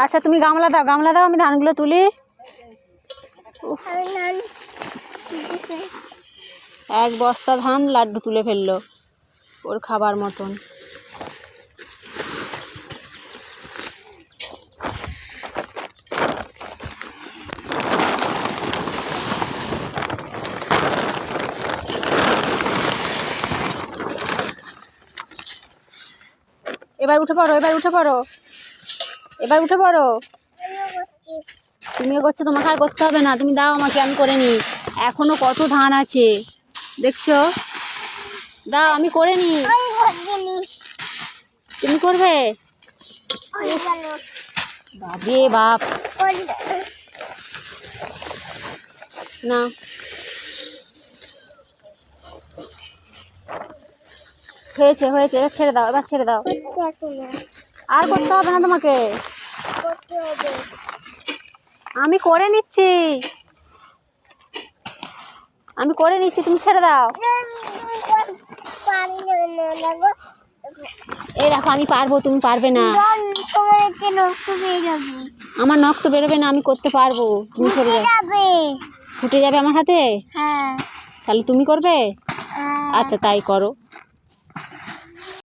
আচ্ছা তুমি গামলা দাও আমি ধানগুলো তুলি। এক বস্তা ধান লাড্ডু তুলে ফেললো ওর খাবার মতন। এবার উঠে পড়ো। তুমিও করছো, তোমাকে আর করতে হবে না, তুমি দাও আমাকে, আমি করে নিই। এখনো কত ধান আছে দেখছো, দাও আমি করে নিই। তুমি করবে? বাপরে বাপ, না হয়েছে এবার ছেড়ে দাও আর করতে হবে না তোমাকে, আমি করে নিচ্ছি তুমি ছেড়ে দাও। এই দেখো আমি পারবো, তুমি পারবে না। আমার নখ তো বেরোবে না, আমি করতে পারবো, তুমি ছেড়ে দাও। ফুটে যাবে আমার হাতে? তাহলে তুমি করবে? আচ্ছা তাই করো।